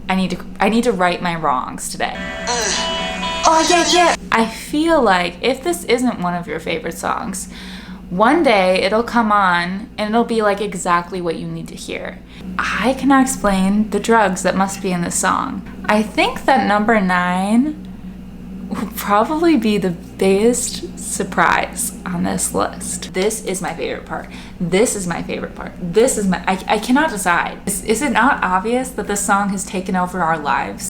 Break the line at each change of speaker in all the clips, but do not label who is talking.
I need to right my wrongs today. Oh yeah. I feel like if this isn't one of your favorite songs, one day it'll come on and it'll be like exactly what you need to hear. I cannot explain the drugs that must be in this song. I think that number 9 will probably be the biggest surprise on this list. This is my favorite part. This is my favorite part. I cannot decide. Is it not obvious that this song has taken over our lives?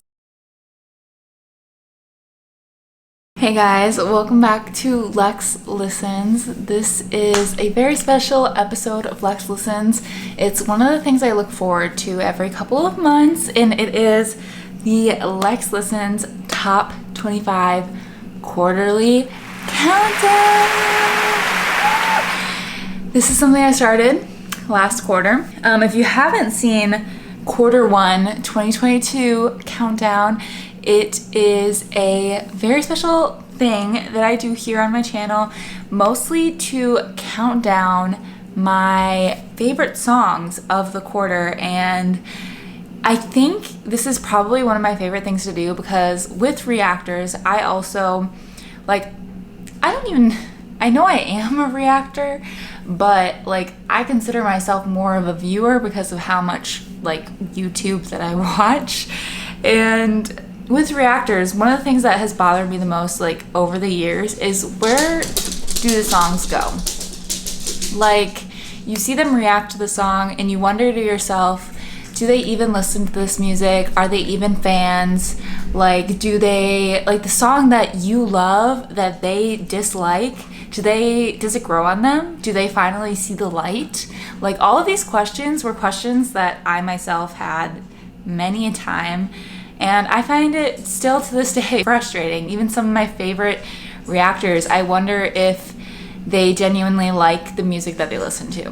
Hey guys, welcome back to Lexlistens. This is a very special episode of Lexlistens. It's one of the things I look forward to every couple of months, and it is the Lexlistens Top 25 Quarterly Countdown. This is something I started last quarter. If you haven't seen Quarter 1 2022 Countdown, it is a very special thing that I do here on my channel, mostly to count down my favorite songs of the quarter. And I think this is probably one of my favorite things to do because with reactors, I also, I know I am a reactor, but I consider myself more of a viewer because of how much YouTube that I watch. And with reactors, one of the things that has bothered me the most over the years is where do the songs go? You see them react to the song and you wonder to yourself, do they even listen to this music? Are they even fans? Do they the song that you love that they dislike? Does it grow on them? Do they finally see the light? All of these questions were questions that I myself had many a time. And I find it still to this day frustrating. Even some of my favorite reactors, I wonder if they genuinely like the music that they listen to.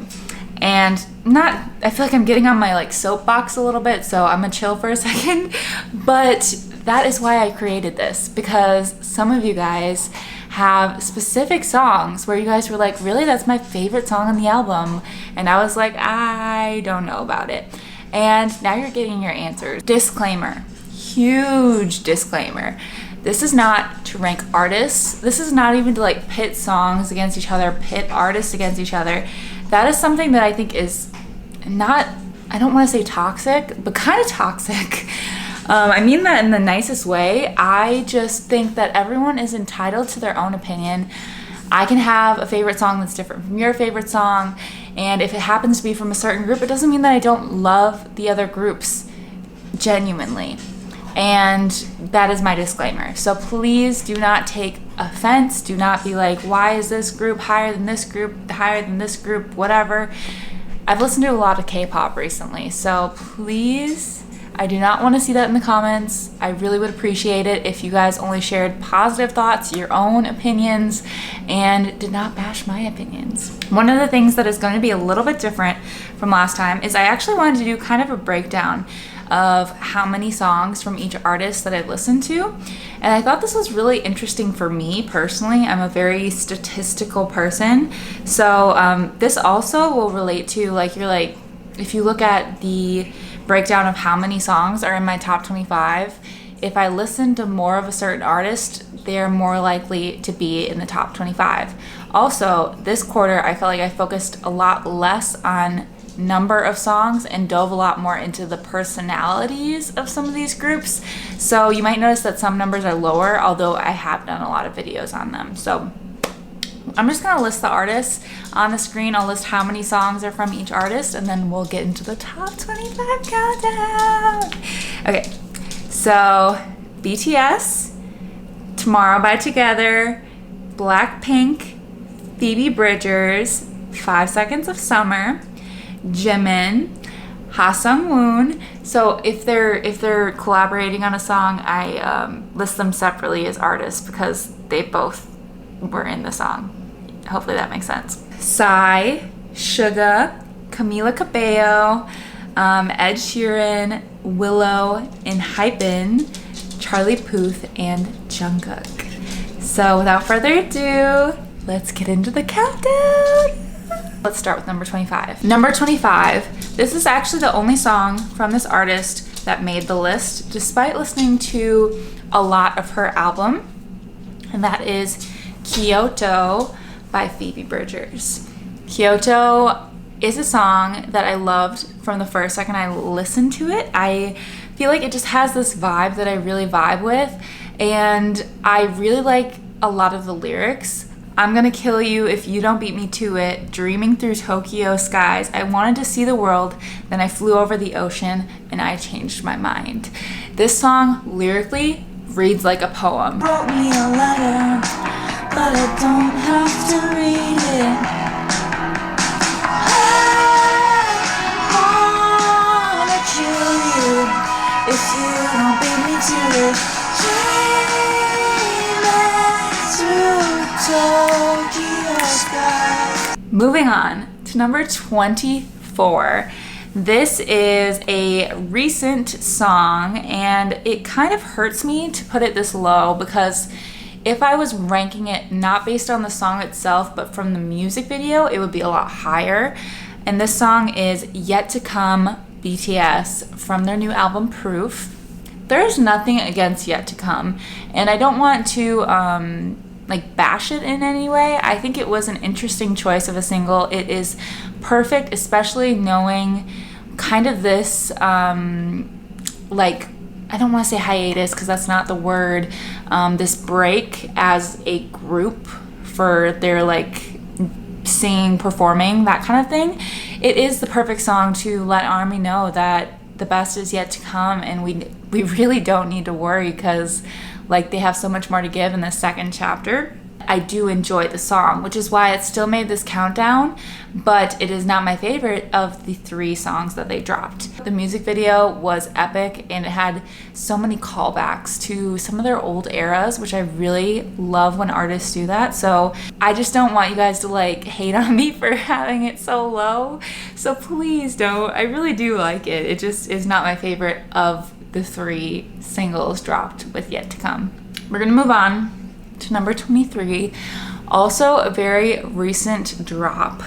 And I feel like I'm getting on my soapbox a little bit, so I'm gonna chill for a second. But that is why I created this, because some of you guys have specific songs where you guys were like, really, that's my favorite song on the album. And I was like, I don't know about it. And now you're getting your answers. Disclaimer. Huge disclaimer. This is not to rank artists. This is not even to pit songs against each other, pit artists against each other. That is something that I think is not, I don't want to say toxic, but kind of toxic. I mean that in the nicest way. I just think that everyone is entitled to their own opinion. I can have a favorite song that's different from your favorite song, and if it happens to be from a certain group, it doesn't mean that I don't love the other groups genuinely. And that is my disclaimer. So please do not take offense. Do not be like, why is this group higher than this group, whatever. I've listened to a lot of K-pop recently, so please, I do not want to see that in the comments. I really would appreciate it if you guys only shared positive thoughts, your own opinions, and did not bash my opinions. One of the things that is going to be a little bit different from last time is I actually wanted to do kind of a breakdown of how many songs from each artist that I've listened to. And I thought this was really interesting for me personally. I'm a very statistical person. So this also will relate to if you look at the breakdown of how many songs are in my top 25, if I listen to more of a certain artist, they're more likely to be in the top 25. Also, this quarter, I felt like I focused a lot less on number of songs and dove a lot more into the personalities of some of these groups. So you might notice that some numbers are lower, although I have done a lot of videos on them. So I'm just gonna list the artists on the screen. I'll list how many songs are from each artist, and then we'll get into the top 25 countdown. Okay, so BTS, Tomorrow by Together, Blackpink, Phoebe Bridgers, 5 Seconds of Summer, Jimin, Ha Sung-woon. So if they're collaborating on a song, I list them separately as artists because they both were in the song. Hopefully that makes sense. Psy, Suga, Camila Cabello, Ed Sheeran, Willow, and Hypen, Charlie Puth, and Jungkook. So without further ado, let's get into the countdown. Let's start with number 25. Number 25, this is actually the only song from this artist that made the list, despite listening to a lot of her album, and that is Kyoto by Phoebe Bridgers. Kyoto is a song that I loved from the first second I listened to it. I feel like it just has this vibe that I really vibe with, and I really like a lot of the lyrics. I'm gonna kill you if you don't beat me to it, dreaming through Tokyo skies. I wanted to see the world, then I flew over the ocean, and I changed my mind. This song, lyrically, reads like a poem. Wrote me a letter, but I don't have to read it. I wanna kill you if you don't beat me to it. Moving on to number 24. This is a recent song, and it kind of hurts me to put it this low because if I was ranking it not based on the song itself but from the music video, it would be a lot higher. And this song is Yet to Come, BTS, from their new album Proof. There's nothing against Yet to Come, and I don't want to bash it in any way. I think it was an interesting choice of a single. It is perfect, especially knowing kind of this I don't want to say hiatus because that's not the word, this break as a group for their singing, performing, that kind of thing. It is the perfect song to let ARMY know that the best is yet to come, and we really don't need to worry because they have so much more to give in the second chapter. I do enjoy the song, which is why it still made this countdown, but it is not my favorite of the 3 songs that they dropped. The music video was epic, and it had so many callbacks to some of their old eras, which I really love when artists do that. So I just don't want you guys to hate on me for having it so low. So please don't. I really do like it. It just is not my favorite of the 3 singles dropped with Yet to Come. We're gonna move on to number 23, also a very recent drop,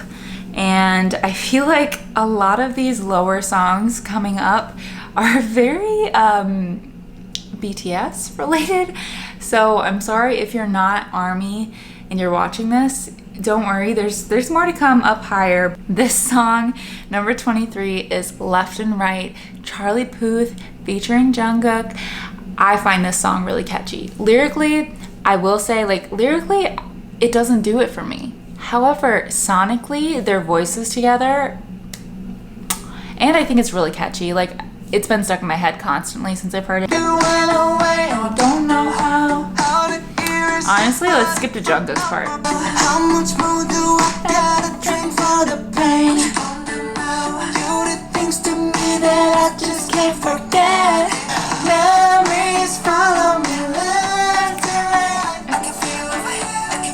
and I feel like a lot of these lower songs coming up are very BTS related, so I'm sorry if you're not ARMY and you're watching this. Don't worry, there's more to come up higher. This song, number 23, is Left and Right, Charlie Puth featuring Jungkook. I find this song really catchy. Lyrically, I will say, lyrically, it doesn't do it for me. However, sonically, their voices together, and I think it's really catchy. It's been stuck in my head constantly since I've heard it. You went away, I don't know how. Honestly, let's skip to Jungkook's part. How much more do I gotta drink for the pain? You did things to me that I just can't forget. Memories follow me left and right. I can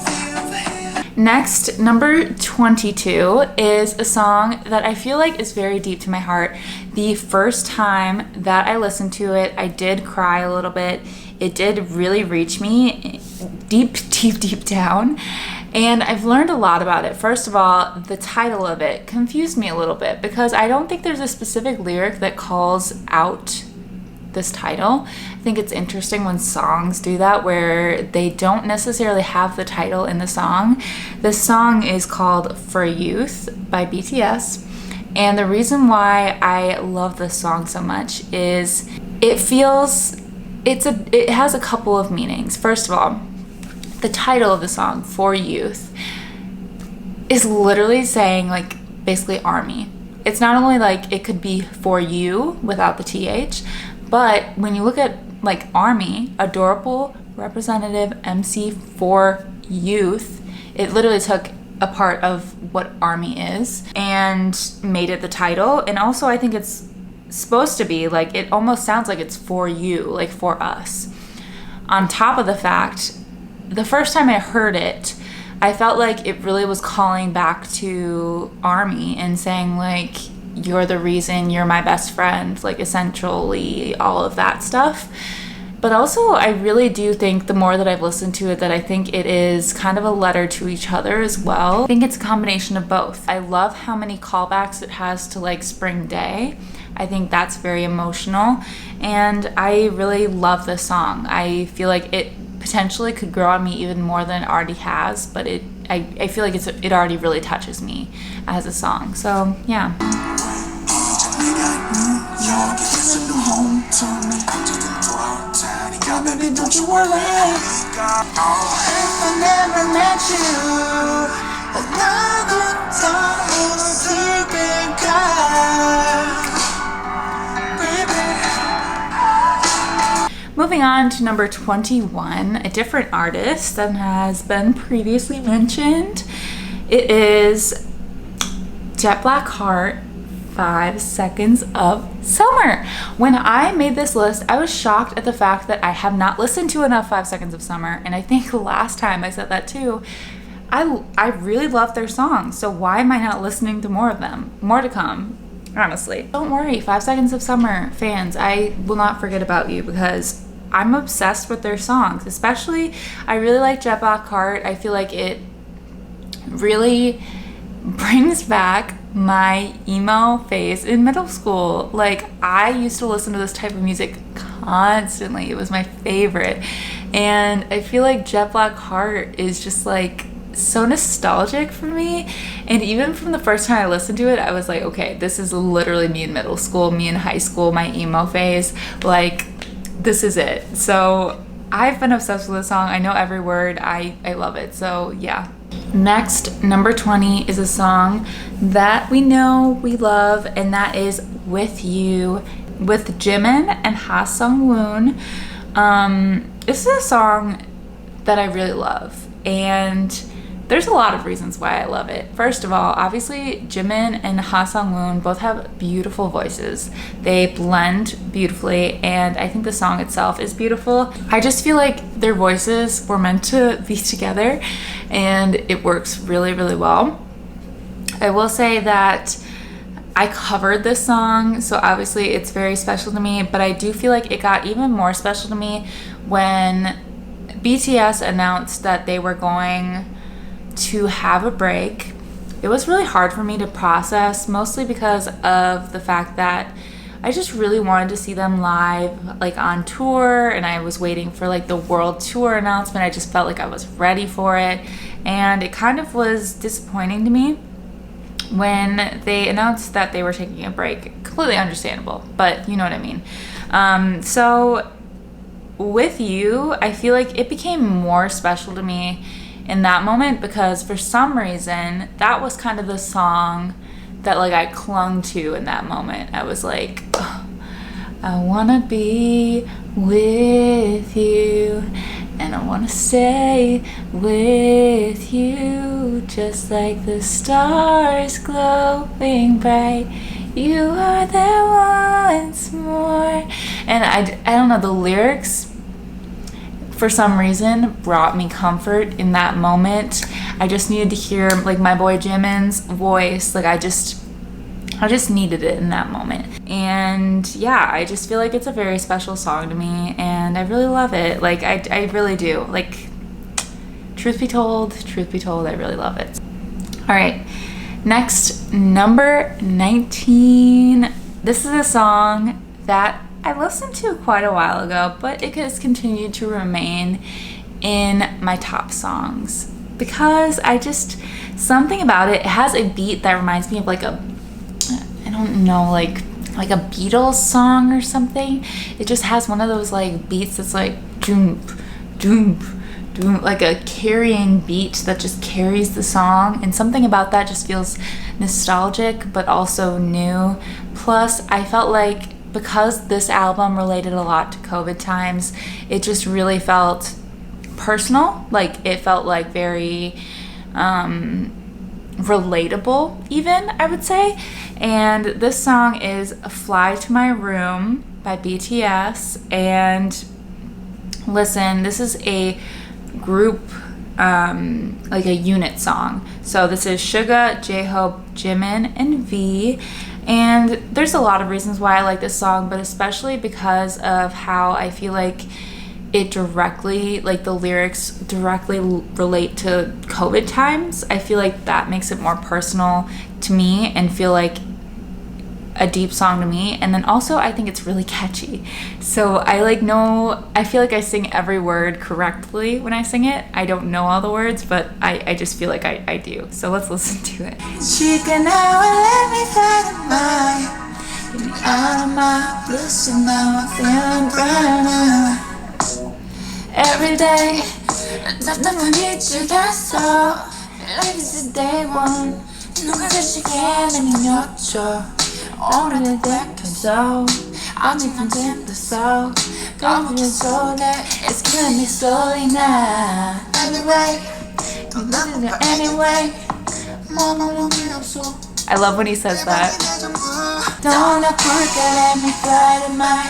feel it. Next, number 22 is a song that I feel like is very deep to my heart. The first time that I listened to it, I did cry a little bit. It did really reach me deep down, and I've learned a lot about it. First of all, the title of it confused me a little bit because I don't think there's a specific lyric that calls out this title. I think it's interesting when songs do that, where they don't necessarily have the title in the song. This song is called For Youth by BTS, and the reason why I love this song so much is it has a couple of meanings. First of all, the title of the song, For Youth, is literally saying basically ARMY. It's not only it could be for you without the TH, but when you look at ARMY, adorable representative MC for youth, it literally took a part of what ARMY is and made it the title. And also I think it's supposed to be it almost sounds like it's for you, for us. On top of the fact, the first time I heard it, I felt like it really was calling back to ARMY and saying you're the reason, you're my best friend, essentially all of that stuff. But also, I really do think the more that I've listened to it, that I think it is kind of a letter to each other as well. I think it's a combination of both. I love how many callbacks it has to like Spring Day. I think that's very emotional, and I really love this song. I feel like it potentially could grow on me even more than it already has, but I feel like it already really touches me as a song. So yeah.
Baby, don't you worry. If I never met you, another time will sleeping car. Baby.
Moving on to number 21, a different artist that has been previously mentioned. It is Jet Black Heart, 5 Seconds of Summer. When I made this list, I was shocked at the fact that I have not listened to enough 5 Seconds of Summer, and I think last time I said that too. I really love their songs, so why am I not listening to more of them? More to come, honestly. Don't worry, 5 Seconds of Summer fans, I will not forget about you because I'm obsessed with their songs. Especially, I really like Jet Black Heart. I feel like it really brings back my emo phase in middle school. Like, I used to listen to this type of music constantly. It was my favorite. And I feel like Jet Black Heart is just like so nostalgic for me. And even from the first time I listened to it, I was like, okay, this is literally me in middle school, me in high school, my emo phase. Like, this is it. So I've been obsessed with this song. I know every word. I love it. So yeah. Next, number 20 is a song that we know, we love, and that is With You with Jimin and Ha Sung Woon. This is a song that I really love, and there's a lot of reasons why I love it. First of all, obviously Jimin and Ha Sung Woon both have beautiful voices. They blend beautifully, and I think the song itself is beautiful. I just feel like their voices were meant to be together, and it works really, really well. I will say that I covered this song, so obviously it's very special to me, but I do feel like it got even more special to me when BTS announced that they were going to have a break. It was really hard for me to process, mostly because of the fact that I just really wanted to see them live, like on tour, and I was waiting for like the world tour announcement. I just felt like I was ready for it, and it kind of was disappointing to me when they announced that they were taking a break. Completely understandable, but you know what I mean. So With You, I feel like it became more special to me in that moment because for some reason that was kind of the song that like I clung to in that moment. I was like, oh, I wanna be with you and I wanna stay with you just like the stars glowing bright. You are there once more. And I don't know, the lyrics for some reason brought me comfort in that moment. I just needed to hear like my boy Jimin's voice. Like I just needed it in that moment. And yeah, I just feel like it's a very special song to me and I really love it. Like I really do. Like truth be told, I really love it. All right, next, number 19. This is a song that I listened to quite a while ago, but it has continued to remain in my top songs because something about it has a beat that reminds me of like a, I don't know, like a Beatles song or something. It just has one of those like beats that's like doom, doom, doom, like a carrying beat that just carries the song, and something about that just feels nostalgic but also new. Plus, I felt like because this album related a lot to COVID times, it just really felt personal. Like it felt like very relatable even, I would say. And this song is Fly to My Room by BTS. And listen, this is a group, like a unit song. So this is Suga, J-Hope, Jimin, and V. And there's a lot of reasons why I like this song, but especially because of how I feel like it directly, like the lyrics directly relate to COVID times. I feel like that makes it more personal to me and feel like a deep song to me. And then also I think it's really catchy. So I feel like I sing every word correctly when I sing it. I don't know all the words, but I just feel like I do. So let's listen to it.
Chicken hour, let me find mine. Get me out of my bliss and now I'm feeling brighter. Every day, never need you, that's all. Like it's the day one. 누가 대시게 내는 여쭤. 오늘의 대표소. I'm different in the soul. Confidence so that it's killing me slowly now. Anyway, don't love it anyway. Mama won't be up so.
I love when he says that.
Don't let me fly to my.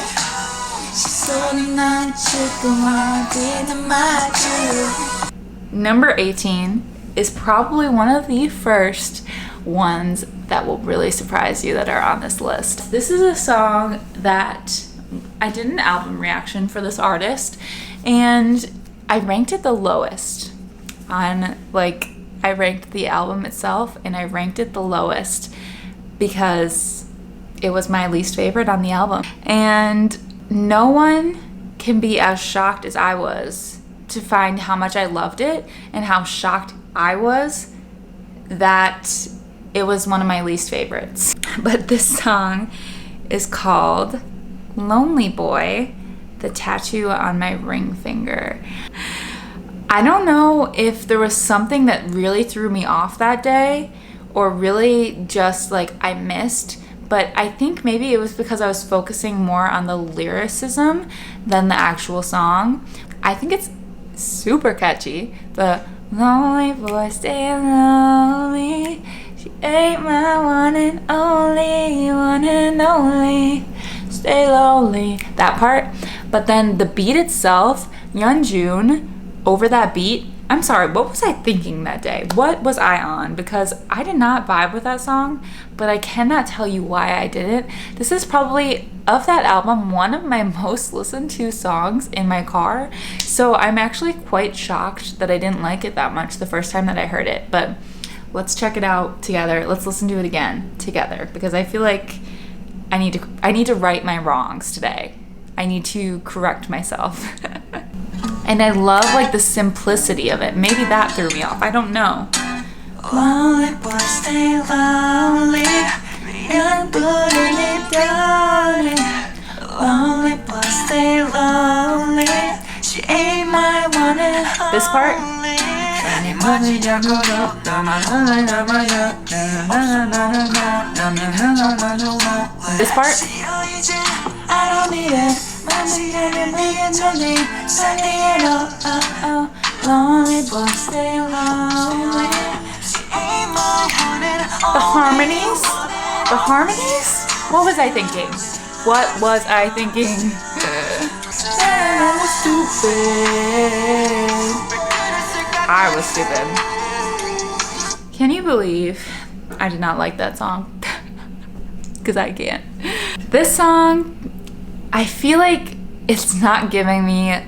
Number 18 is probably one of the first ones that will really surprise you that are on this list. This is a song that I did an album reaction for this artist, and I ranked it the lowest on, like, I ranked the album itself and I ranked it the lowest because it was my least favorite on the album. And no one can be as shocked as I was to find how much I loved it and how shocked I was that it was one of my least favorites. But this song is called Lonely Boy, the tattoo on my ring finger. I don't know if there was something that really threw me off that day or really just like I missed, but I think maybe it was because I was focusing more on the lyricism than the actual song. I think it's super catchy. The lonely boy, stay lonely. She ain't my one and only. Stay lonely. That part. But then the beat itself, Yeonjun, over that beat, I'm sorry, what was I thinking that day? What was I on? Because I did not vibe with that song, but I cannot tell you why I didn't. This is probably, of that album, one of my most listened to songs in my car. So I'm actually quite shocked that I didn't like it that much the first time that I heard it. But let's check it out together. Let's listen to it again together because I feel like I need to right my wrongs today. I need to correct myself. And I love like the simplicity of it. Maybe that threw me off. I don't know.
Lonely boy, stay lonely. Young putting it down. Lonely boy, stay lonely. She ain't my one and only.
This part. This part.
I don't need it. Lonely boy, stay lonely.
The harmonies? What was I thinking? I was stupid. Can you believe I did not like that song? Because I can't. This song, I feel like it's not giving me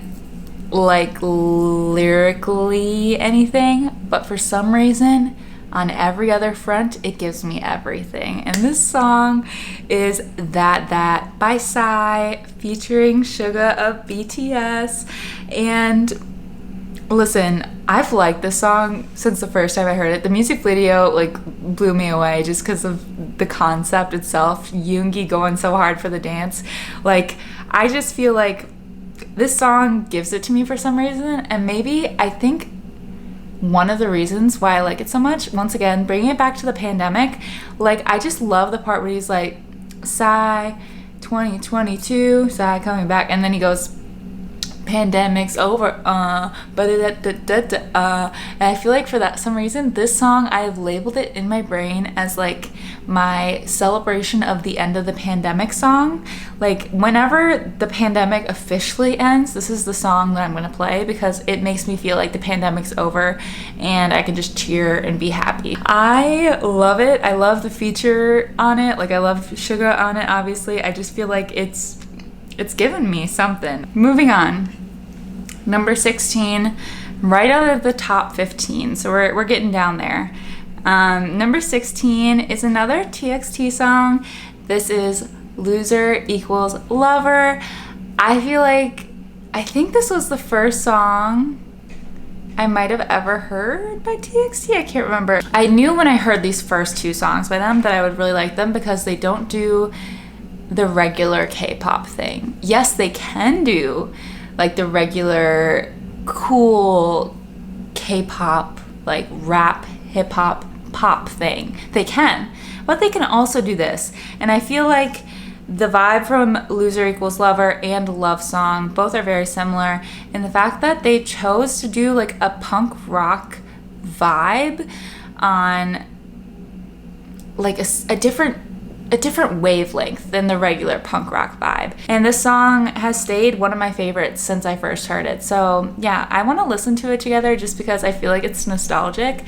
like lyrically anything, but for some reason on every other front it gives me everything. And this song is That by Psy featuring Suga of BTS. And listen, I've liked this song since the first time I heard it. The music video like blew me away just because of the concept itself. Yoongi going so hard for the dance. Like, I just feel like this song gives it to me for some reason. And maybe I think one of the reasons why I like it so much, once again, bringing it back to the pandemic, like, I just love the part where he's like, Psy 2022, Psy coming back. And then he goes, pandemic's over, but and I feel like for that some reason this song I've labeled it in my brain as like my celebration of the end of the pandemic song. Like whenever the pandemic officially ends, this is the song that I'm gonna play because it makes me feel like the pandemic's over and I can just cheer and be happy. I love it. I love the feature on it. Like I love Suga on it, obviously. I just feel like it's given me something. Moving on. Number 16, right out of the top 15. So we're getting down there. Number 16 is another TXT song. This is Loser Equals Lover. I think this was the first song I might have ever heard by TXT. I can't remember. I knew when I heard these first two songs by them that I would really like them because they don't do the regular K-pop thing. Yes, they can do like the regular cool K-pop, like rap, hip-hop, pop thing. They can, but they can also do this. And I feel like the vibe from Loser Equals Lover and Love Song both are very similar in the fact that they chose to do like a punk rock vibe on like a different wavelength than the regular punk rock vibe. And this song has stayed one of my favorites since I first heard it. So yeah, I want to listen to it together just because I feel like it's nostalgic.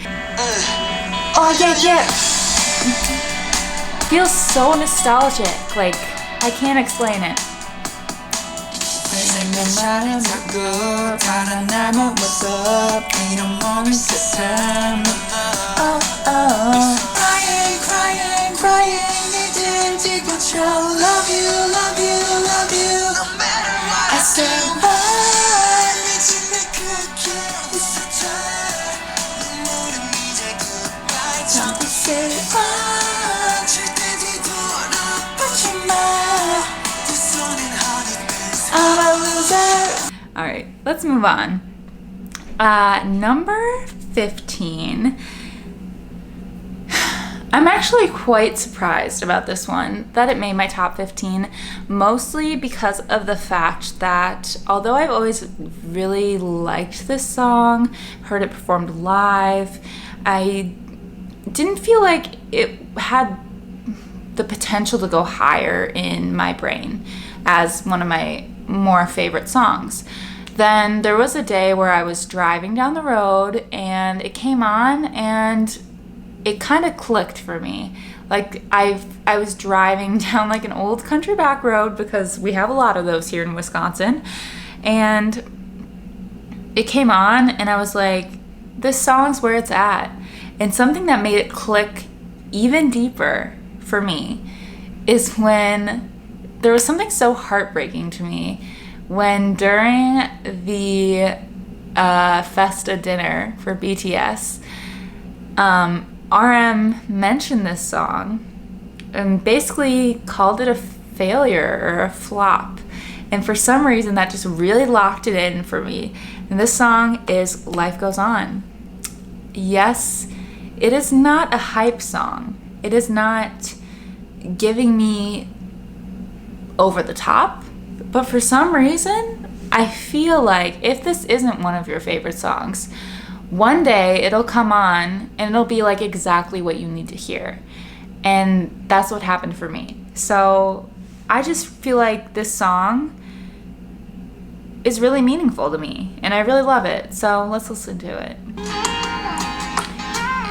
Oh yeah. Feels so nostalgic. Like, I can't explain it. Crying. Love you. No matter what. I said I'm a loser. All right, let's move on. Number 15. I'm actually quite surprised about this one, that it made my top 15, mostly because of the fact that although I've always really liked this song, heard it performed live, I didn't feel like it had the potential to go higher in my brain as one of my more favorite songs. Then there was a day where I was driving down the road and it came on and it kind of clicked for me. Like I was driving down like an old country back road because we have a lot of those here in Wisconsin, and it came on and I was like, this song's where it's at. And something that made it click even deeper for me is when there was something so heartbreaking to me when during the Festa dinner for BTS, RM mentioned this song and basically called it a failure or a flop. And for some reason that just really locked it in for me. And this song is Life Goes On. Yes, it is not a hype song. It is not giving me over the top. But for some reason, I feel like if this isn't one of your favorite songs, one day it'll come on and it'll be like exactly what you need to hear. And that's what happened for me. So I just feel like this song is really meaningful to me and I really love it. So let's listen to it.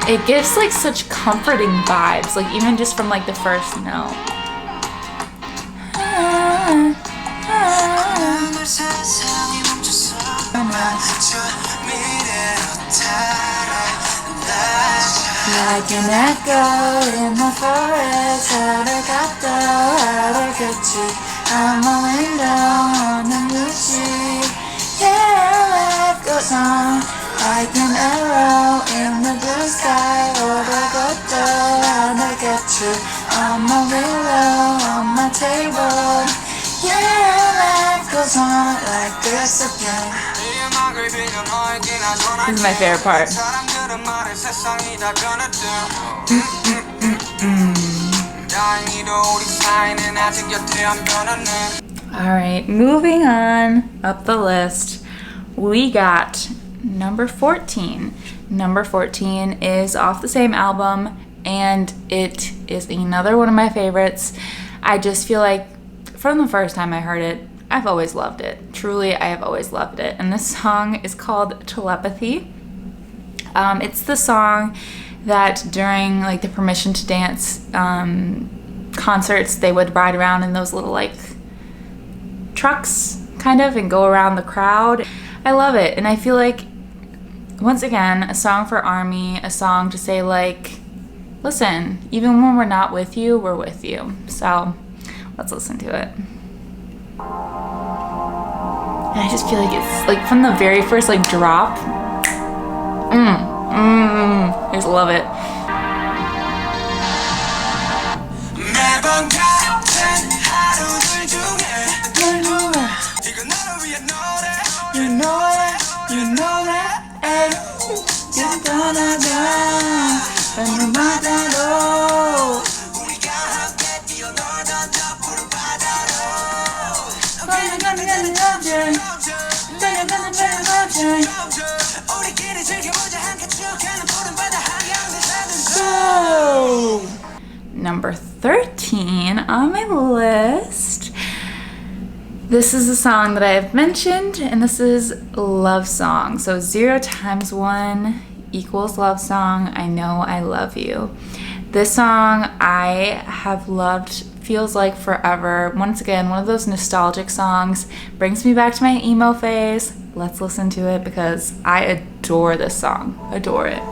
It gives like such comforting vibes, like even just from like the first note. Like an echo in the forest, I'm a window on the blue street. Yeah, life goes on like an arrow in the blue sky. I'm a willow on my table. Yeah, life goes on like this again. This is my favorite part. All right, moving on up the list, we got number 14. Number 14 is off the same album, and it is another one of my favorites. I just feel like from the first time I heard it, I've always loved it. Truly, I have always loved it. And this song is called Telepathy. It's the song that during like the Permission to Dance concerts, they would ride around in those little like trucks kind of and go around the crowd. I love it. And I feel like, once again, a song for ARMY, a song to say like, listen, even when we're not with you, we're with you. So let's listen to it. And I just feel like it's like from the very first like drop. I just love it. Number 13 on my list. This is a song that I have mentioned, and this is Love Song. So 0 times 1 equals Love Song. I Know I Love You. This song I have loved, feels like forever. Once again, one of those nostalgic songs, brings me back to my emo phase. Let's listen to it because I adore this song. Adore it.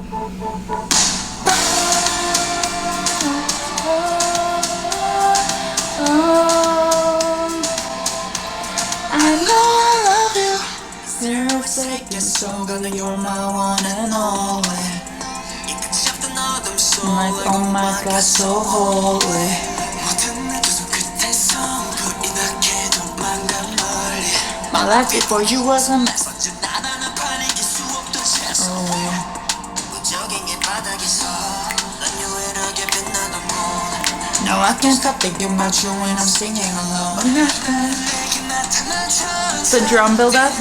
You're my one and only. Like, oh my God, so holy. My life before you was a mess. Now I can't stop thinking about you when I'm singing alone.
The drum build up.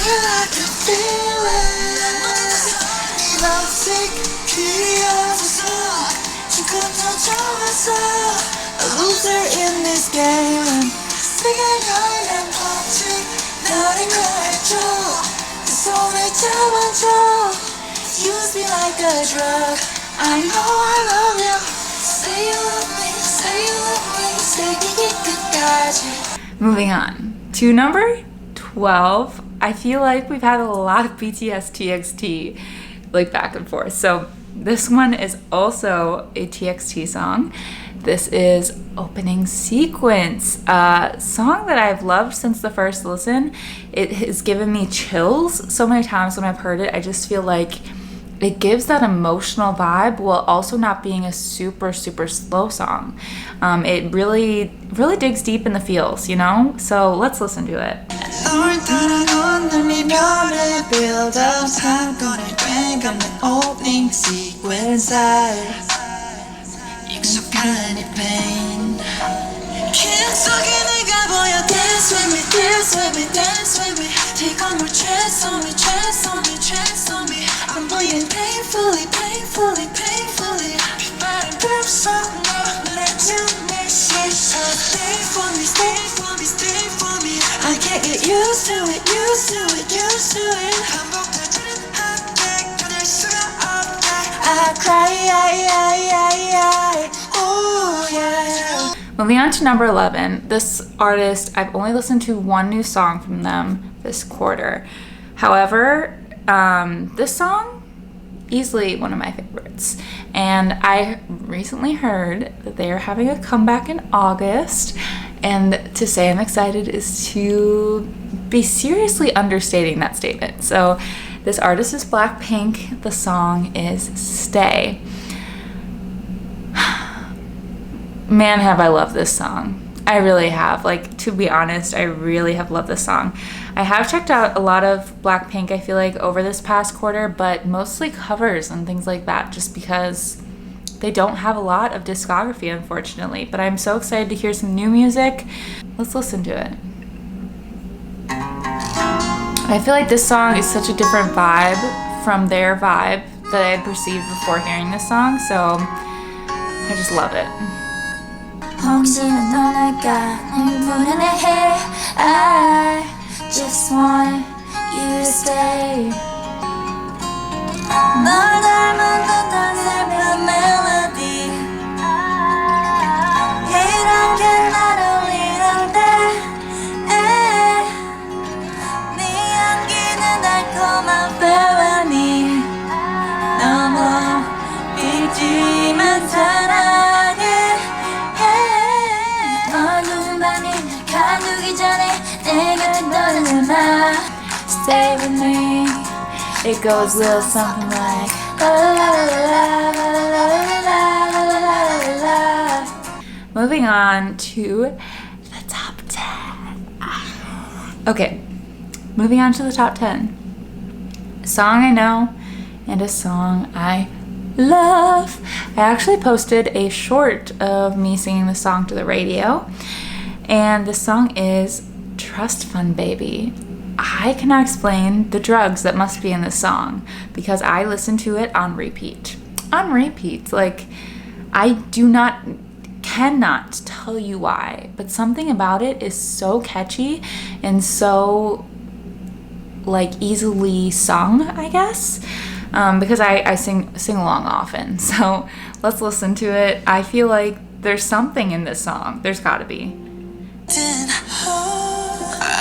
I can feel it. Love sick, curious. 지금도 좋았어. A loser in this game. 내가 너의 법칙 나를 구해줘. 그 손을 잡아줘. Use me like a drug. I know I love you. Say you love me, say you love me. Say 끝까지.
Moving on to number 12. I feel like we've had a lot of BTS TXT like back and forth. So this one is also a TXT song. This is Opening Sequence, a song that I've loved since the first listen. It has given me chills so many times when I've heard it. I just feel like it gives that emotional vibe while also not being a super, super slow song. It really, really digs deep in the feels, you know? So let's listen to it.
널 따라걷는 이별의 build-up 사건을 빼가는 opening sequence 익숙한 이 pain 기억 속에 내가 보여 Dance with me, dance with me, dance with me Take on more chance on me, chance on me, chance on me I'm bleeding painfully, painfully, painfully 빛바람 불속 너 눈에 틈을 씻어 Stay for me, stay for me, stay for me I can't get used to it, used to it, used to it 반복되는 하게 견딜 수가 없게 I cry, oh yeah.
Moving on to number 11. This artist, I've only listened to one new song from them this quarter. However, this song, easily one of my favorites. And I recently heard that they are having a comeback in August. And to say I'm excited is to be seriously understating that statement. So this artist is Blackpink. The song is Stay. Man, have I loved this song. I really have. Like, to be honest, I really have loved this song. I have checked out a lot of Blackpink, I feel like, over this past quarter, but mostly covers and things like that, just because They don't have a lot of discography, unfortunately, but I'm so excited to hear some new music. Let's listen to it. I feel like this song is such a different vibe from their vibe that I had perceived before hearing this song, so I just love it.
I just want you to stay. 널 닮은 듯한 슬픈 멜로디 이런 게 날 울리는데 네 향기는 달콤한 바람이 너무 믿지만 사랑해 어두운 밤이 가두기 전에 내 곁에 떠나지 마 Stay with me It goes a little something like la la la la la la la la.
Moving on to the top 10. Okay, moving on to the top 10. A song I know and a song I love. I actually posted a short of me singing the song to the radio, and the song is Trust Fund Baby. I cannot explain the drugs that must be in this song because I listen to it on repeat. On repeat. Like, I cannot tell you why, but something about it is so catchy and so, like, easily sung, I guess, because I sing along often. So let's listen to it. I feel like there's something in this song. There's gotta be.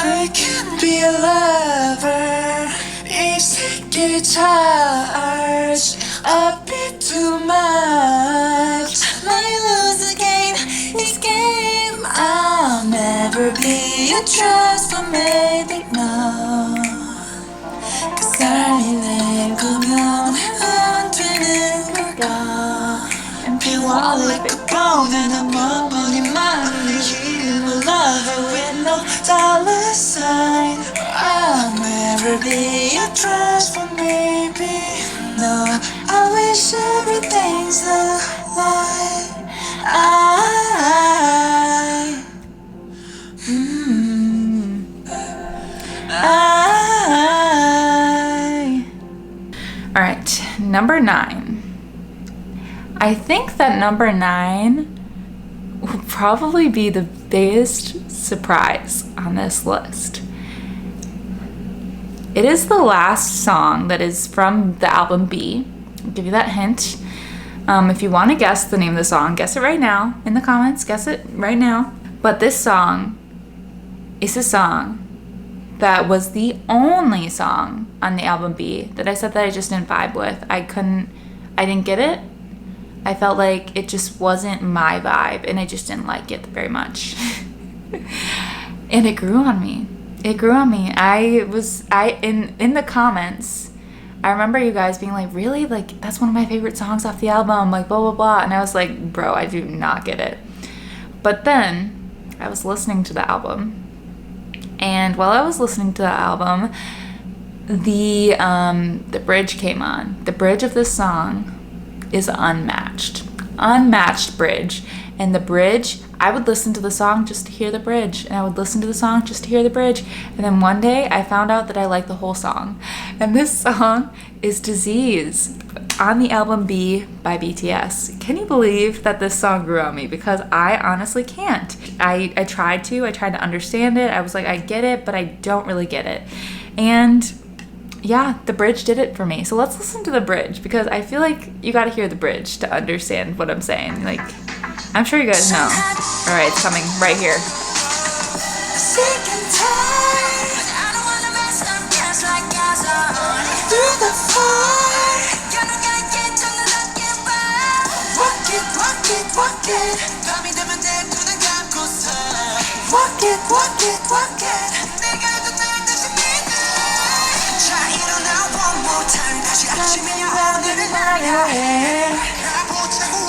I can be a lover. 이 새끼 charge a bit too much. Might lose again. This game I'll never be a trust or maybe no. Cause I 보면 안 되는 걸까. And feel all like a bone and I'm up on your mind. You will love her with no dollar sign. I'll never be a trust for maybe. No, I wish everything's a lie.
All right, number 9. I think that number 9 will probably be the biggest surprise on this list. It is the last song that is from the album B. I'll give you that hint. If you want to guess the name of the song, guess it right now in the comments. Guess it right now. But this song is a song that was the only song on the album B that I said that I just didn't vibe with. I didn't get it. I felt like it just wasn't my vibe and I just didn't like it very much. And it grew on me. It grew on me. In the comments, I remember you guys being like, really? Like, that's one of my favorite songs off the album, like, blah, blah, blah. And I was like, bro, I do not get it. But then I was listening to the album. And while I was listening to the album, the bridge came on. The bridge of this song is unmatched. Unmatched bridge. And the bridge, I would listen to the song just to hear the bridge. And I would listen to the song just to hear the bridge. And then one day I found out that I liked the whole song. And this song is Disease on the album B by BTS. Can you believe that this song grew on me? Because I honestly can't. I tried to understand it. I was like, I get it, but I don't really get it. And yeah, the bridge did it for me. So let's listen to the bridge because I feel like you gotta hear the bridge to understand what I'm saying. Like, I'm sure you guys know. All right, it's coming right here.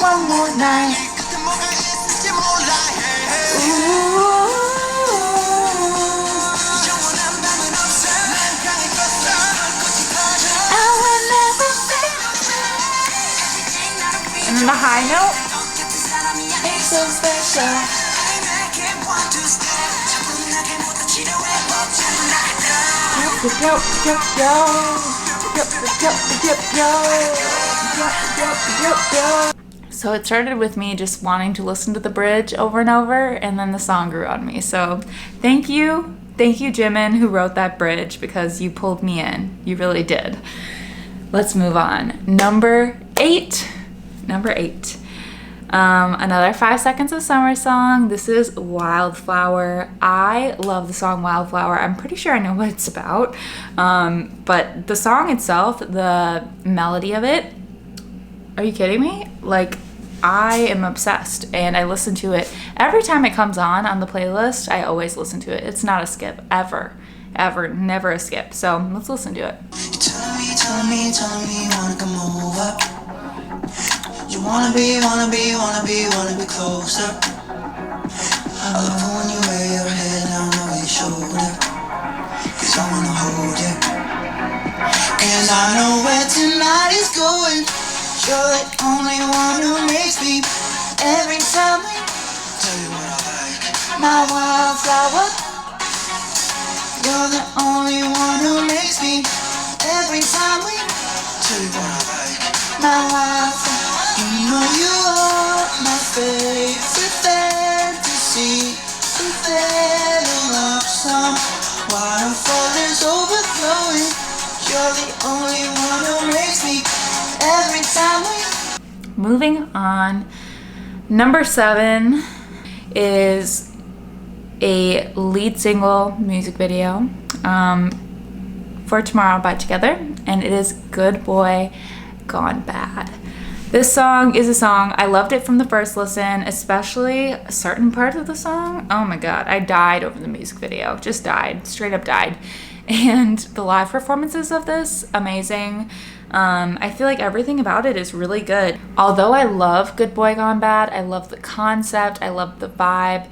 One more night.
And then the high Nope.
Ain't so special.
So it started with me just wanting to listen to the bridge over and over, and then the song grew on me. So thank you, Jimin, who wrote that bridge, because you pulled me in. You really did. Let's move on. Number eight. Another 5 Seconds of Summer song. This is Wildflower. I love the song Wildflower. I'm pretty sure I know what it's about. But the song itself, the melody of it, are you kidding me? Like, I am obsessed, and I listen to it every time it comes on the playlist. I always listen to it. It's not a skip, ever, never a skip. So let's listen to it.
Tell me, wanna come over? You wanna be closer. I love when you lay your head down on your shoulder, 'cause I wanna hold you. And I know where tonight is going. You're the only one who makes me every time we tell you what I like. My wildflower. You're the only one who makes me every time we tell you what I like. My wildflower. You know you are my favorite fantasy, a little love song. Waterfall is overflowing. You're the only one who makes me every time we.
Moving on. Number 7 is a lead single music video for Tomorrow by Together, and it is Good Boy Gone Bad. This song is a song, I loved it from the first listen, especially certain parts of the song. Oh my god, I died over the music video. Just died, straight up died. And the live performances of this, amazing. I feel like everything about it is really good. Although I love Good Boy Gone Bad, I love the concept, I love the vibe,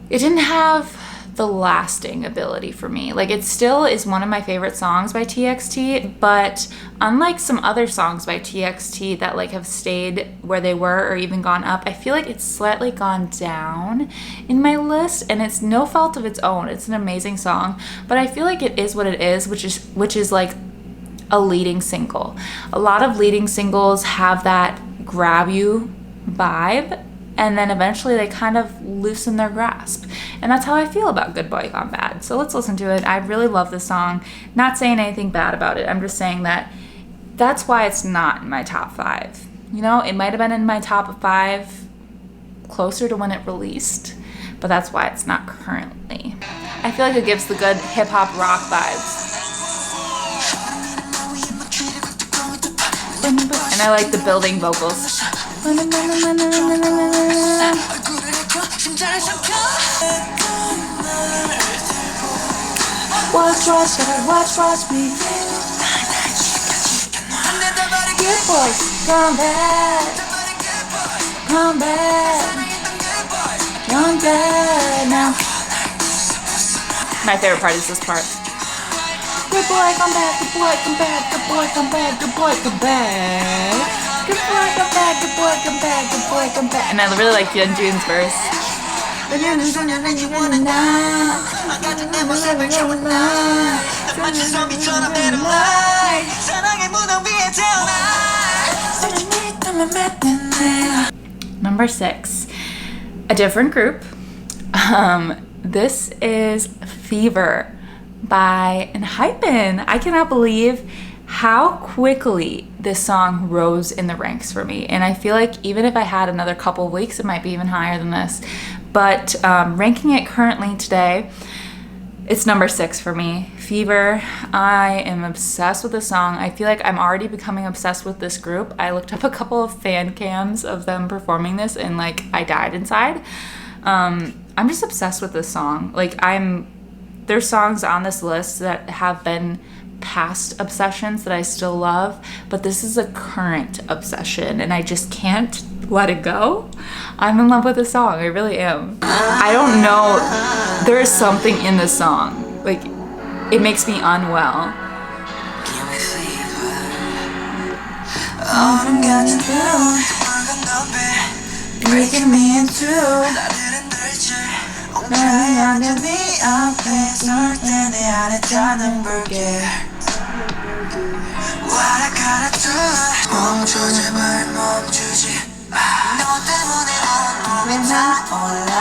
it didn't have the lasting ability for me. Like, it still is one of my favorite songs by TXT, but unlike some other songs by TXT that like have stayed where they were or even gone up, I feel like it's slightly gone down in my list, and it's no fault of its own. It's an amazing song, but I feel like it is what it is, which is like a leading single. A lot of leading singles have that grab you vibe, and then eventually they kind of loosen their grasp. And that's how I feel about Good Boy Gone Bad. So let's listen to it. I really love this song. Not saying anything bad about it. I'm just saying that that's why it's not in my top 5. You know, it might have been in my top 5 closer to when it released, but that's why it's not currently. I feel like it gives the good hip-hop rock vibes. And I like the building vocals. Watch me. Good boys, come back now. My favorite part is this part. Good boy, come back, good boy, come back, good boy, come back, good boy, come back. Good boy, come back, good boy, come back, good boy, come back. And I really like Yeonjun's verse. Number 6, a different group. This is Fever by Hypen. I cannot believe how quickly this song rose in the ranks for me. And I feel like even if I had another couple of weeks, it might be even higher than this. But ranking it currently today, it's number 6 for me. Fever. I am obsessed with this song. I feel like I'm already becoming obsessed with this group. I looked up a couple of fan cams of them performing this, and like I died inside. I'm just obsessed with this song. Like, there's songs on this list that have been past obsessions that I still love, but this is a current obsession, and I just can't let it go. I'm in love with this song. I really am. I don't know. There is something in this song. Like, it makes me unwell.
breaking me in two. 나를 향해 네 앞에 설 때 내 안에 닿는 불길. What I gotta do. 멈춰 제발 멈추지 마. 너 때문에 온몸이 타올라.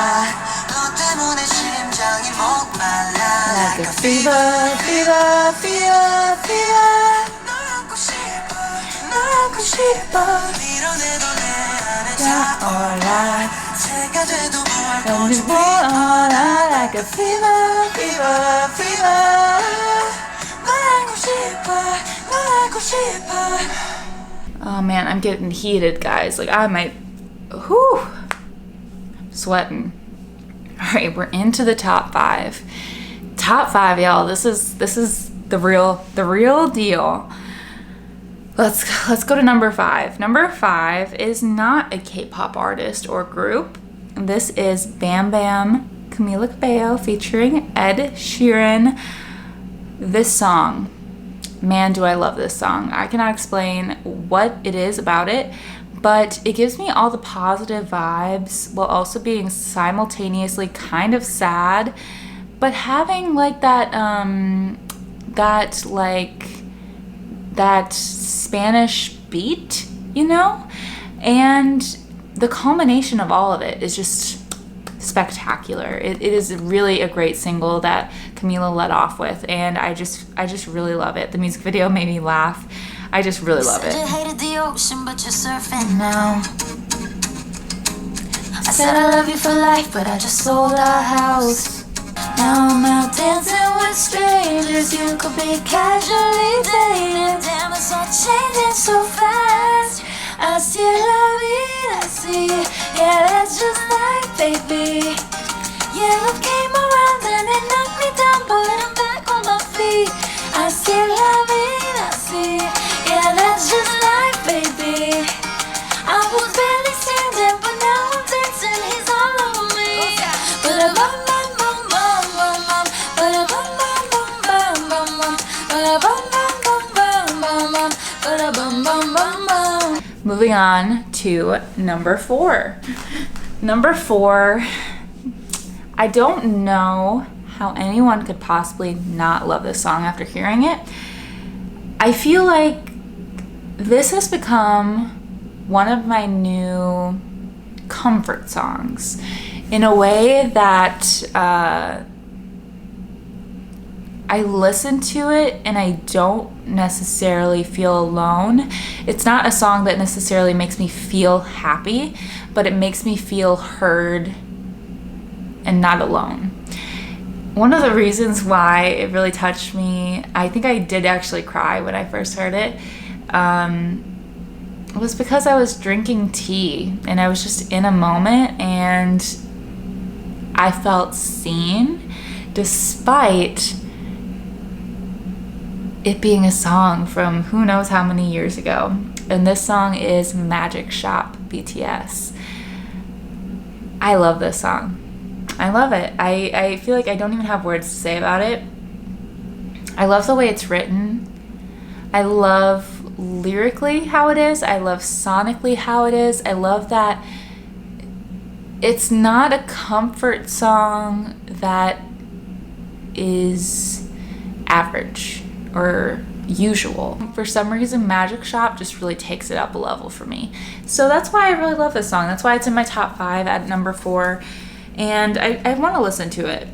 너 때문에 심장이 목말라. Like a fever, fever, fever, fever. 널 안고 싶어, 널 안고 싶어. 밀어내도 내 안에 타올라. 새가 돼도 뭘 보아라. Like a fever, fever, fever. 널 안고 싶어, 널 안고 싶어.
Oh man, I'm getting heated, guys. Like I might, whew, sweating. All right, we're into the top five. Top five, y'all. This is the real deal. Let's go to number five. Number five is not a K-pop artist or group. This is Bam Bam Camila Cabello featuring Ed Sheeran. This song. Man, do I love this song. I cannot explain what it is about it, but it gives me all the positive vibes while also being simultaneously kind of sad, but having like that Spanish beat, you know? And the culmination of all of it is just spectacular. It is really a great single that Camila led off with, and I just really love it. The music video made me laugh. I just really love it.
You hated the ocean, but you're surfing now. I said I love you for life, but I just sold our house. Now I'm out dancing with strangers. You could be casually dating. Damn, it's all changing so fast. I see la vida, I see. Yeah, that's just like baby. Yeah, love came around and it knocked me down, but I'm back on my feet. I see la vida, I see. Yeah, that's just like baby. I was barely standing, but now I'm dancing. He's all over me. Ba-da-bum, bum, bum, bum, bum, bum. Ba-da-bum, bum, bum, bum, bum, bum. Ba-da-bum, bum, bum, bum, bum, bum. Ba-da-bum, bum, bum, bum.
Moving on to number four. Number four, I don't know how anyone could possibly not love this song after hearing it. I feel like this has become one of my new comfort songs in a way that I listen to it and I don't necessarily feel alone. It's not a song that necessarily makes me feel happy, but it makes me feel heard and not alone. One of the reasons why it really touched me, I think I did actually cry when I first heard it, was because I was drinking tea and I was just in a moment and I felt seen despite it being a song from who knows how many years ago. And this song is Magic Shop, BTS. I love this song. I love it. I feel like I don't even have words to say about it. I love the way it's written. I love lyrically how it is. I love sonically how it is. I love that it's not a comfort song that is average or usual. For some reason, Magic Shop just really takes it up a level for me. So that's why I really love this song. That's why it's in my top 5 at number 4. And I want to listen to it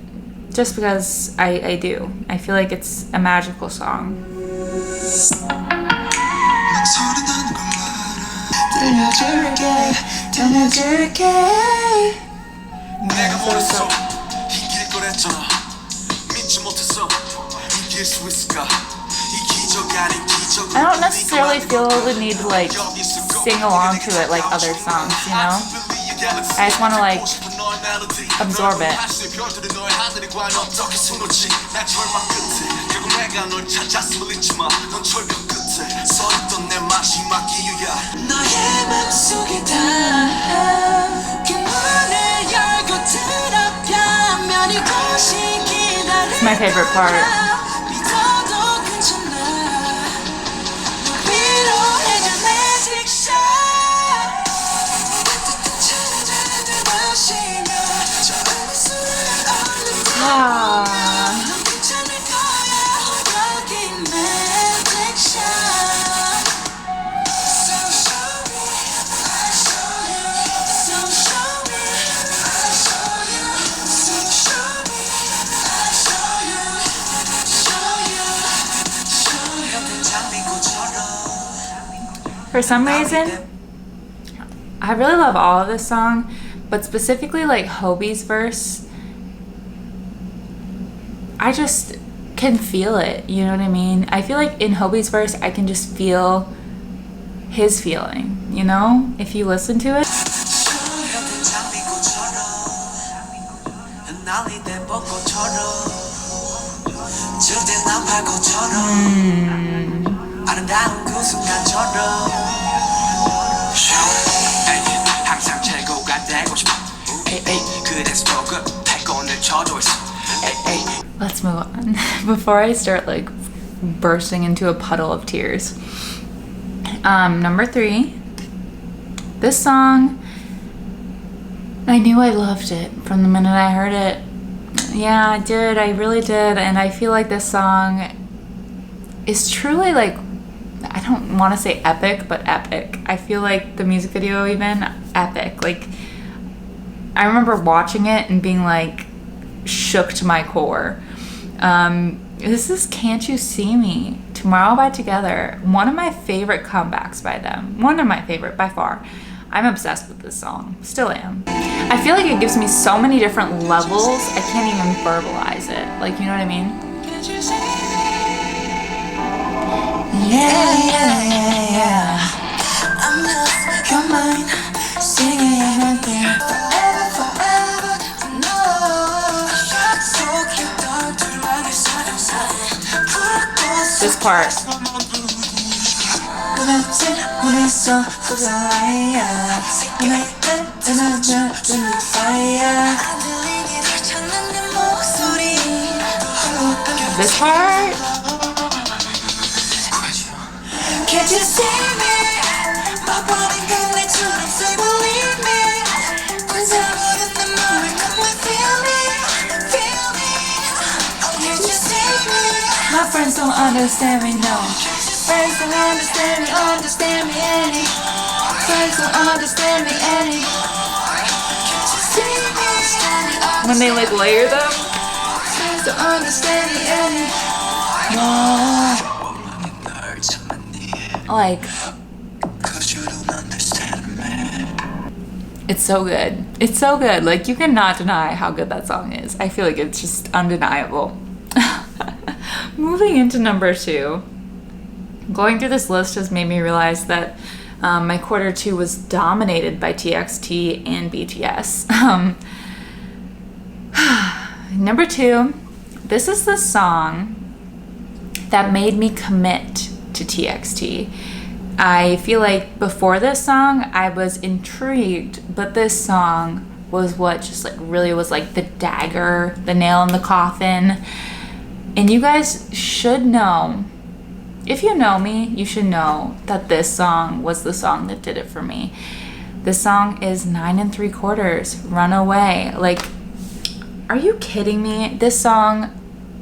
just because I do. I feel like it's a magical song. I don't necessarily feel the need to like sing along to it like other songs, you know? I just want to like absorb it. It's my favorite part. For some reason, I really love all of this song, but specifically like Hobie's verse, I just can feel it, you know what I mean? I feel like in Hobie's verse, I can just feel his feeling, you know, if you listen to it. Let's move on before I start like bursting into a puddle of tears. Number 3, this song, I knew I loved it from the minute I heard it. Yeah, I did. I really did. And I feel like this song is truly like, I don't want to say epic, but epic. I feel like the music video even epic. Like, I remember watching it and being like shook to my core. This is Can't You See Me, Tomorrow by Together. One of my favorite comebacks by them. One of my favorite by far. I'm obsessed with this song. Still am. I feel like it gives me so many different levels, I can't even verbalize it. Like, you know what I mean?
Yeah. I'm lost, your mind, singing again. Forever, no. So keep on to run side on side.
This part. This part.
Can't you see me? My body can let you say believe me. Cause I wouldn't the moment come and feel me. Can't you see me? My friends don't understand me, no. Friends don't understand me any. Friends don't understand me any. Can't you see me?
When they like layer them.
Friends don't understand me any. No.
Like, it's so good. It's so good. Like, you cannot deny how good that song is. I feel like it's just undeniable. Moving into number 2. Going through this list has made me realize that my quarter 2 was dominated by TXT and BTS. Number 2, this is the song that made me commit to TXT. I feel like before this song I was intrigued, but this song was what just like really was like the dagger, the nail in the coffin. And you guys should know, if you know me, you should know that this song was the song that did it for me. This song is 9 3/4, Runaway. Like, are you kidding me? This song,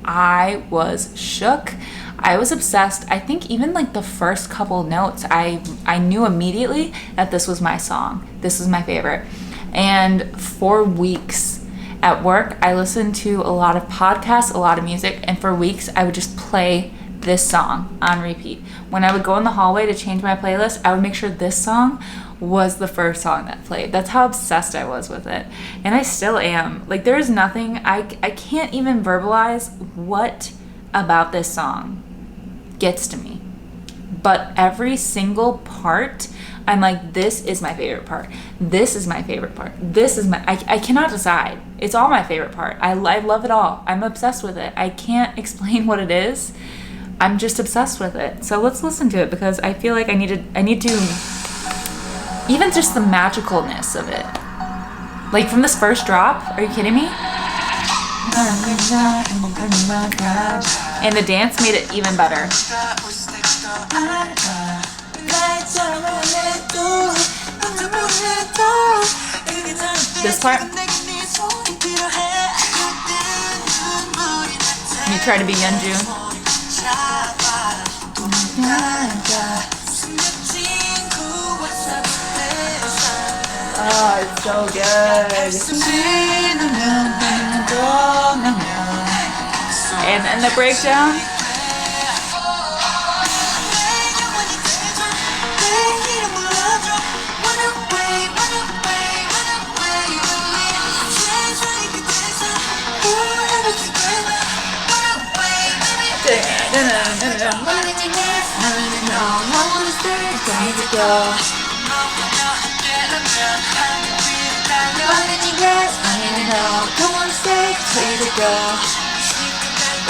I was shook. I was obsessed. I think even like the first couple notes, I knew immediately that this was my song. This is my favorite. And for weeks at work, I listened to a lot of podcasts, a lot of music, and for weeks I would just play this song on repeat. When I would go in the hallway to change my playlist, I would make sure this song was the first song that played. That's how obsessed I was with it. And I still am. Like, there's nothing, I can't even verbalize what about this song gets to me. But every single part, I'm like, this is my favorite part. This is my favorite part. This is my, I cannot decide. It's all my favorite part. I love it all. I'm obsessed with it. I can't explain what it is. I'm just obsessed with it. So let's listen to it because I feel like I need to, even just the magicalness of it. Like from this first drop, are you kidding me? And the dance made it even better. This part. try to be Yeonjun. Oh, it's so good. And then the breakdown.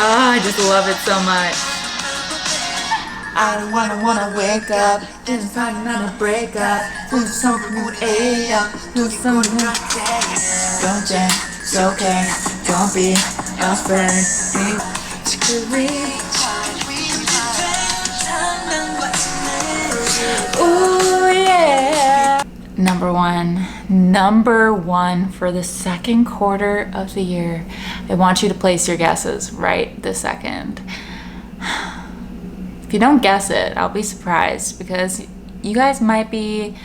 Oh, I just love it so much. I don't wanna wake up, didn't find another breakup, do something new, do something new. Don't change, it's okay, don't be afraid. Ooh yeah. Number one for the second quarter of the year. I want you to place your guesses right this second. If you don't guess it, I'll be surprised, because you guys might be,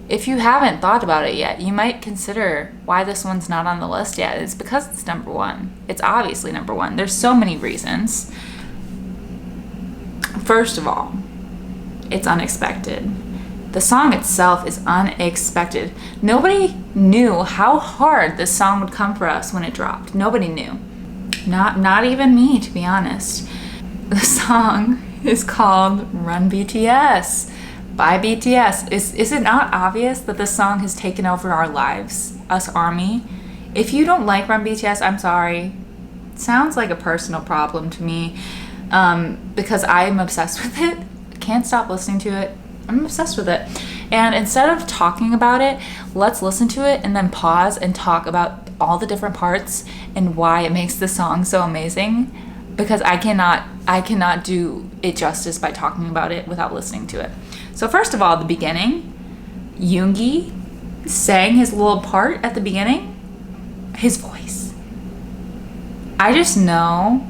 if you haven't thought about it yet, you might consider why this one's not on the list yet. It's because it's number one. It's obviously number one. There's so many reasons. First of all, it's unexpected. The song itself is unexpected. Nobody knew how hard this song would come for us when it dropped. Nobody knew. Not even me, to be honest. The song is called Run BTS by BTS. Is it not obvious that this song has taken over our lives, us ARMY? If you don't like Run BTS, I'm sorry. It sounds like a personal problem to me, because I'm obsessed with it. Can't stop listening to it. I'm obsessed with it. And instead of talking about it, let's listen to it and then pause and talk about all the different parts and why it makes the song so amazing, because I cannot do it justice by talking about it without listening to it. So first of all, the beginning, Yoongi sang his little part at the beginning. His voice. I just know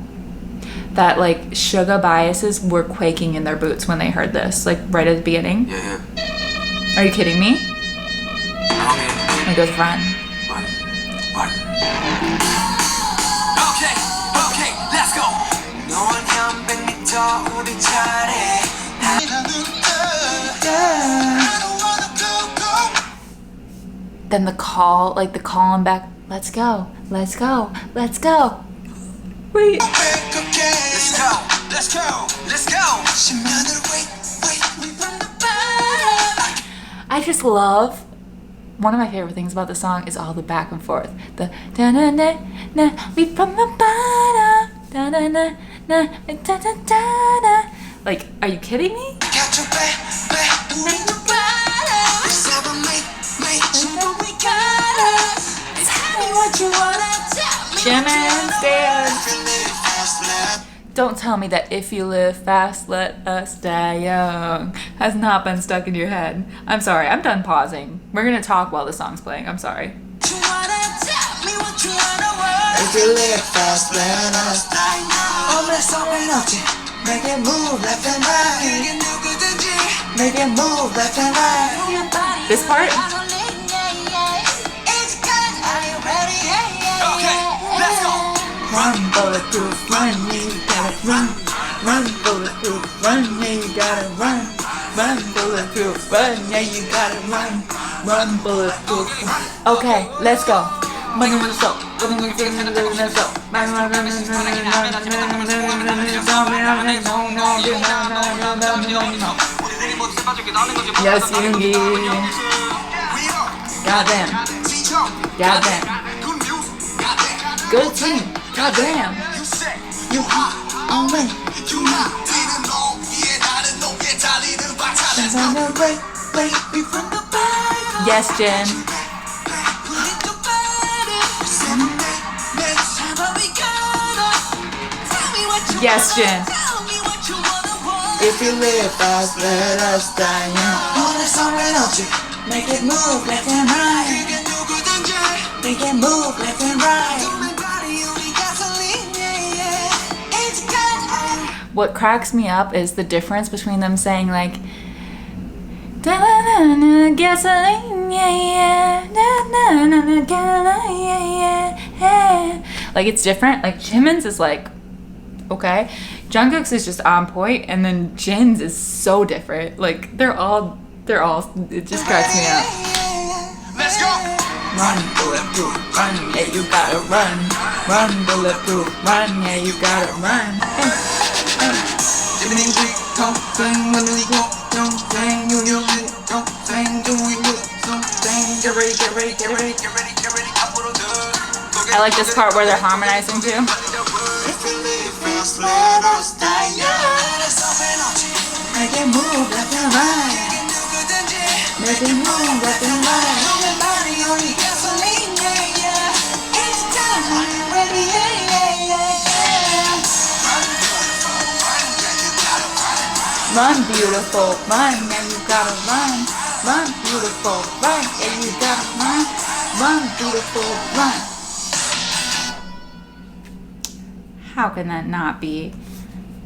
that like Suga biases were quaking in their boots when they heard this, like right at the beginning.
Yeah.
Are you kidding me?
Okay.
He goes, run.
Run. Okay, let's go.
Then the call, like the calling back, let's go. Wait.
Let's go.
I just love, one of my favorite things about the song is all the back and forth. The da na na na, we from the bottom, da na na na, da da da da. Like, are you kidding me? Jimin stands. Don't tell me that if you live fast, let us die young has not been stuck in your head. I'm sorry, I'm done pausing. We're gonna talk while the song's playing. I'm sorry.
If you live fast, let us die young. Make it move left and right. Make it move left and right.
This part?
Run, bulletproof, run, you gotta run. Run, bulletproof, run, yeah, you gotta run. Run, bulletproof, run, yeah, you gotta run. Run, bulletproof.
Okay, let's go. Yes, Yoongi. Goddamn. Good team. Goddamn.
You hot on me.
Yes, Jen. Yes, Jen.
If you live fast, let us die young. All this song without you. Make it move left and right. Make it move left and right.
what cracks me up is the difference between them saying like da-na-na-na, gasoline, yeah, yeah, na-na-na-na, gasoline, yeah, yeah. Like it's different. Like Jimin's is like okay, Jungkook's is just on point, and then Jin's is so different. Like they're all it just cracks me up.
Let's go.
Run, bulletproof, run, yeah, you gotta run. Run, bulletproof, run, yeah, you gotta run. Jiminy, we don't sing when we walk, don't sing, you don't sing, do we look, don't sing, get ready, get ready, get ready, get ready, get ready,
I like this part where they're harmonizing too.
If you leave first, let us die, yeah. Make it move left and right. Make it move left and right. Your body on your gasoline, yeah, yeah. It's time when you're ready, yeah, yeah, yeah.
Run, beautiful, run, yeah, you gotta run. Run, beautiful, run, yeah, you gotta run. Run, beautiful, run. How can that not be?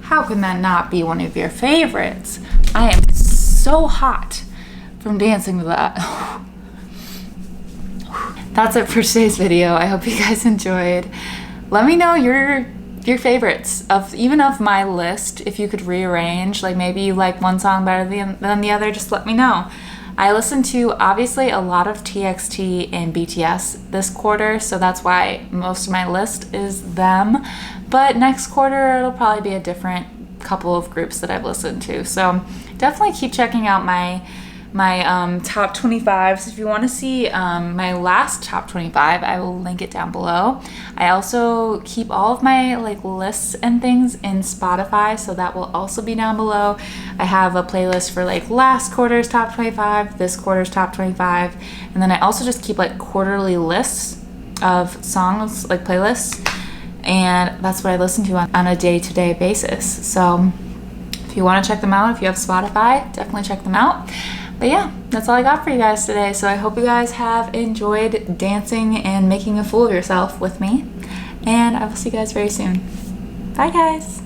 How can that not be one of your favorites? I am so hot from dancing to that. That's it for today's video. I hope you guys enjoyed. Let me know your favorites of my list. If you could rearrange, like maybe you like one song better than the other, just let me know. I listened to obviously a lot of TXT and BTS this quarter, so that's why most of my list is them. But next quarter, it'll probably be a different couple of groups that I've listened to. So definitely keep checking out my top 25s. If you want to see my last top 25, I will link it down below. I also keep all of my like lists and things in Spotify, so that will also be down below. I have a playlist for like last quarter's top 25, this quarter's top 25, and then I also just keep like quarterly lists of songs, like playlists, and that's what I listen to on a day-to-day basis. So if you want to check them out, if you have Spotify, definitely check them out. But yeah, that's all I got for you guys today. So I hope you guys have enjoyed dancing and making a fool of yourself with me. And I will see you guys very soon. Bye, guys.